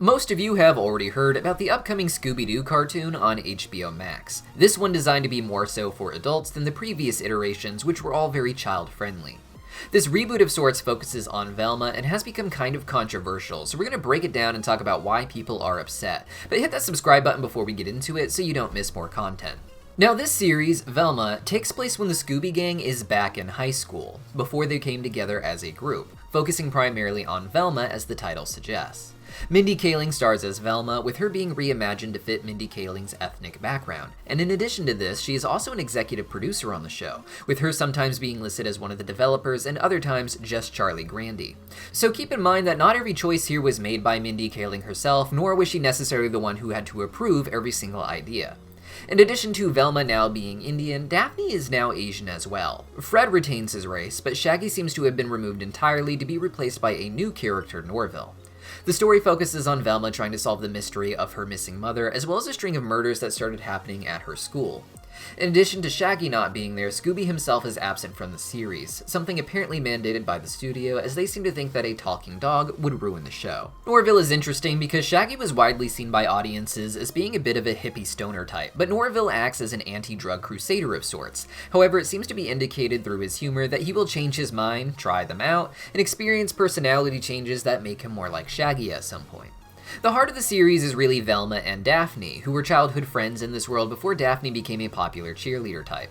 Most of you have already heard about the upcoming Scooby-Doo cartoon on HBO Max. This one designed to be more so for adults than the previous iterations, which were all very child-friendly. This reboot of sorts focuses on Velma and has become kind of controversial, so we're going to break it down and talk about why people are upset. But hit that subscribe button before we get into it so you don't miss more content. Now this series, Velma, takes place when the Scooby Gang is back in high school, before they came together as a group, focusing primarily on Velma as the title suggests. Mindy Kaling stars as Velma, with her being reimagined to fit Mindy Kaling's ethnic background. And in addition to this, she is also an executive producer on the show, with her sometimes being listed as one of the developers and other times just Charlie Grandy. So keep in mind that not every choice here was made by Mindy Kaling herself, nor was she necessarily the one who had to approve every single idea. In addition to Velma now being Indian, Daphne is now Asian as well. Fred retains his race, but Shaggy seems to have been removed entirely to be replaced by a new character, Norville. The story focuses on Velma trying to solve the mystery of her missing mother, as well as a string of murders that started happening at her school. In addition to Shaggy not being there, Scooby himself is absent from the series, something apparently mandated by the studio as they seem to think that a talking dog would ruin the show. Norville is interesting because Shaggy was widely seen by audiences as being a bit of a hippie stoner type, but Norville acts as an anti-drug crusader of sorts. However, it seems to be indicated through his humor that he will change his mind, try them out, and experience personality changes that make him more like Shaggy at some point. The heart of the series is really Velma and Daphne, who were childhood friends in this world before Daphne became a popular cheerleader type.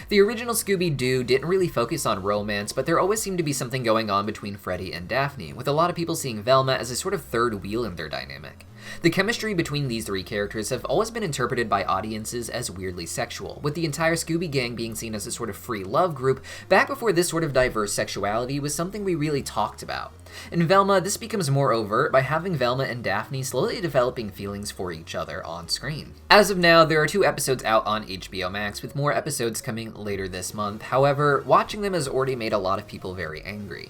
The original Scooby-Doo didn't really focus on romance, but there always seemed to be something going on between Freddy and Daphne, with a lot of people seeing Velma as a sort of third wheel in their dynamic. The chemistry between these three characters have always been interpreted by audiences as weirdly sexual, with the entire Scooby Gang being seen as a sort of free love group back before this sort of diverse sexuality was something we really talked about. In Velma, this becomes more overt by having Velma and Daphne slowly developing feelings for each other on screen. As of now, there are 2 episodes out on HBO Max, with more episodes coming later this month. However, watching them has already made a lot of people very angry.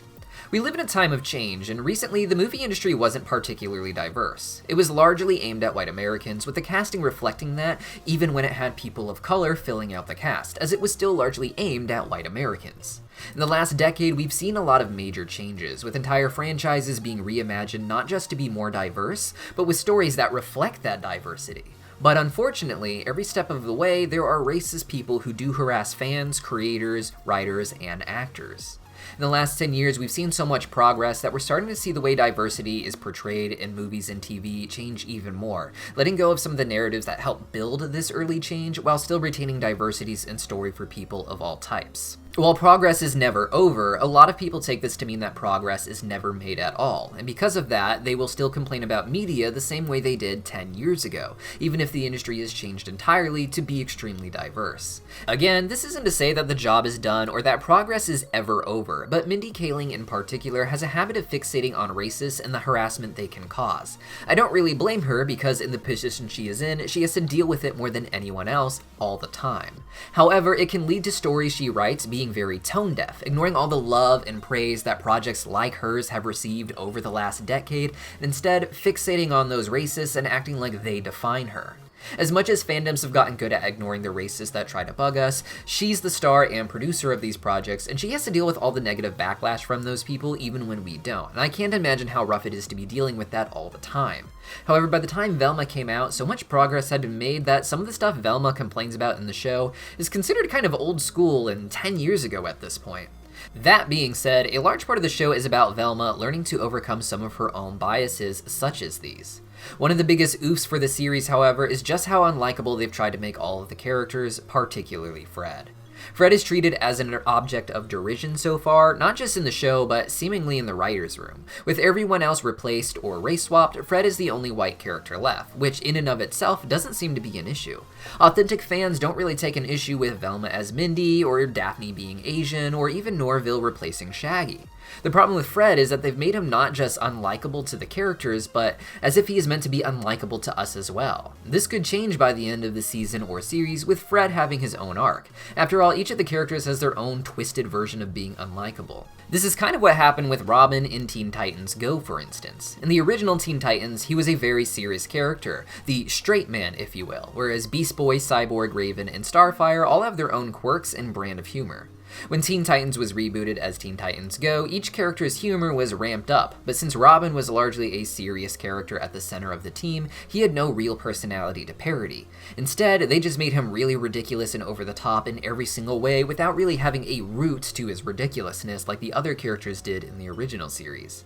We live in a time of change, and recently the movie industry wasn't particularly diverse. It was largely aimed at white Americans, with the casting reflecting that, even when it had people of color filling out the cast, as it was still largely aimed at white Americans. In the last decade, we've seen a lot of major changes, with entire franchises being reimagined not just to be more diverse, but with stories that reflect that diversity. But unfortunately, every step of the way, there are racist people who do harass fans, creators, writers, and actors. In the last 10 years, we've seen so much progress that we're starting to see the way diversity is portrayed in movies and TV change even more, letting go of some of the narratives that helped build this early change while still retaining diversities in story for people of all types. While progress is never over, a lot of people take this to mean that progress is never made at all, and because of that, they will still complain about media the same way they did 10 years ago, even if the industry has changed entirely to be extremely diverse. Again, this isn't to say that the job is done or that progress is ever over, but Mindy Kaling in particular has a habit of fixating on racists and the harassment they can cause. I don't really blame her because in the position she is in, she has to deal with it more than anyone else all the time. However, it can lead to stories she writes being very tone-deaf, ignoring all the love and praise that projects like hers have received over the last decade, and instead fixating on those racists and acting like they define her. As much as fandoms have gotten good at ignoring the racists that try to bug us, she's the star and producer of these projects, and she has to deal with all the negative backlash from those people even when we don't, and I can't imagine how rough it is to be dealing with that all the time. However, by the time Velma came out, so much progress had been made that some of the stuff Velma complains about in the show is considered kind of old school and 10 years ago at this point. That being said, a large part of the show is about Velma learning to overcome some of her own biases, such as these. One of the biggest oofs for the series, however, is just how unlikable they've tried to make all of the characters, particularly Fred. Fred is treated as an object of derision so far, not just in the show, but seemingly in the writer's room. With everyone else replaced or race-swapped, Fred is the only white character left, which in and of itself doesn't seem to be an issue. Authentic fans don't really take an issue with Velma as Mindy, or Daphne being Asian, or even Norville replacing Shaggy. The problem with Fred is that they've made him not just unlikable to the characters, but as if he is meant to be unlikable to us as well. This could change by the end of the season or series, with Fred having his own arc. After all, each of the characters has their own twisted version of being unlikable. This is kind of what happened with Robin in Teen Titans Go, for instance. In the original Teen Titans, he was a very serious character, the straight man, if you will, whereas Beast Boy, Cyborg, Raven, and Starfire all have their own quirks and brand of humor. When Teen Titans was rebooted as Teen Titans Go, each character's humor was ramped up, but since Robin was largely a serious character at the center of the team, he had no real personality to parody. Instead, they just made him really ridiculous and over the top in every single way without really having a root to his ridiculousness like the other characters did in the original series.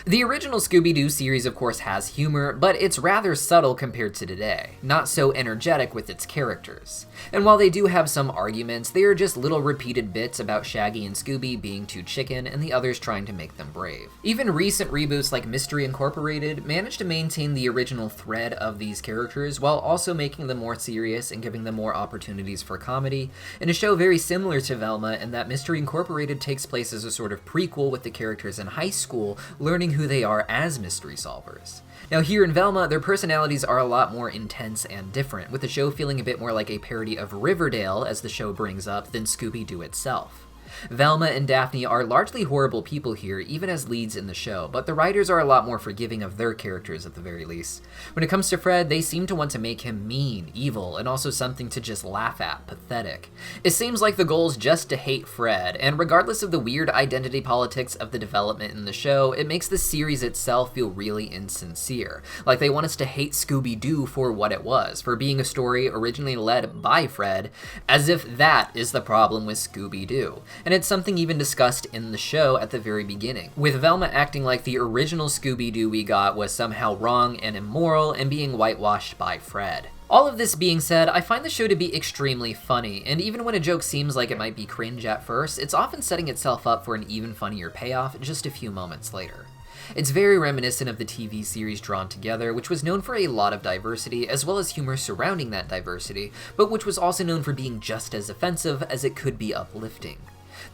The original Scooby-Doo series of course has humor, but it's rather subtle compared to today, not so energetic with its characters. And while they do have some arguments, they are just little repeated bits about Shaggy and Scooby being too chicken and the others trying to make them brave. Even recent reboots like Mystery Incorporated managed to maintain the original thread of these characters while also making them more serious and giving them more opportunities for comedy, in a show very similar to Velma in that Mystery Incorporated takes place as a sort of prequel with the characters in high school learning who they are as mystery solvers. Now here in Velma, their personalities are a lot more intense and different, with the show feeling a bit more like a parody of Riverdale, as the show brings up, than Scooby-Doo itself. Velma and Daphne are largely horrible people here, even as leads in the show, but the writers are a lot more forgiving of their characters at the very least. When it comes to Fred, they seem to want to make him mean, evil, and also something to just laugh at, pathetic. It seems like the goal is just to hate Fred, and regardless of the weird identity politics of the development in the show, it makes the series itself feel really insincere. Like they want us to hate Scooby-Doo for what it was, for being a story originally led by Fred, as if that is the problem with Scooby-Doo. And it's something even discussed in the show at the very beginning, with Velma acting like the original Scooby-Doo we got was somehow wrong and immoral and being whitewashed by Fred. All of this being said, I find the show to be extremely funny, and even when a joke seems like it might be cringe at first, it's often setting itself up for an even funnier payoff just a few moments later. It's very reminiscent of the TV series Drawn Together, which was known for a lot of diversity, as well as humor surrounding that diversity, but which was also known for being just as offensive as it could be uplifting.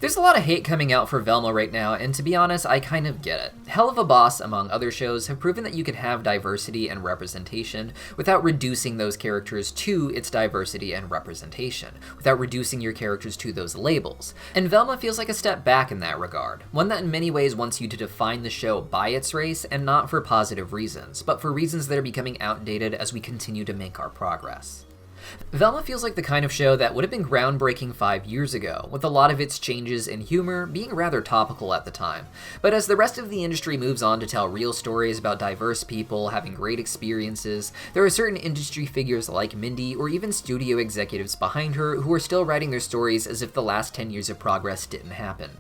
There's a lot of hate coming out for Velma right now, and to be honest, I kind of get it. Hell of a Boss, among other shows, have proven that you can have diversity and representation without reducing those characters to its diversity and representation, without reducing your characters to those labels. And Velma feels like a step back in that regard, one that in many ways wants you to define the show by its race and not for positive reasons, but for reasons that are becoming outdated as we continue to make our progress. Velma feels like the kind of show that would have been groundbreaking 5 years ago, with a lot of its changes in humor being rather topical at the time. But as the rest of the industry moves on to tell real stories about diverse people having great experiences, there are certain industry figures like Mindy or even studio executives behind her who are still writing their stories as if the last 10 years of progress didn't happen.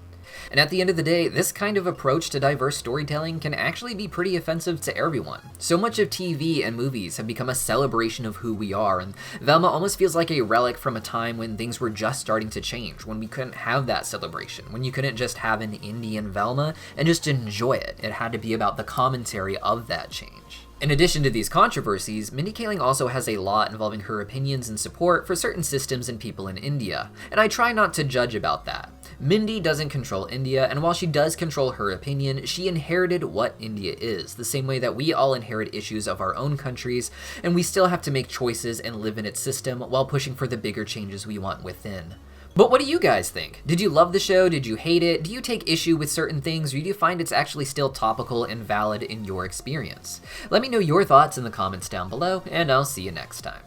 And at the end of the day, this kind of approach to diverse storytelling can actually be pretty offensive to everyone. So much of TV and movies have become a celebration of who we are, and Velma almost feels like a relic from a time when things were just starting to change, when we couldn't have that celebration, when you couldn't just have an Indian Velma and just enjoy it. It had to be about the commentary of that change. In addition to these controversies, Mindy Kaling also has a lot involving her opinions and support for certain systems and people in India, and I try not to judge about that. Mindy doesn't control India, and while she does control her opinion, she inherited what India is, the same way that we all inherit issues of our own countries, and we still have to make choices and live in its system while pushing for the bigger changes we want within. But what do you guys think? Did you love the show? Did you hate it? Do you take issue with certain things, or do you find it's actually still topical and valid in your experience? Let me know your thoughts in the comments down below, and I'll see you next time.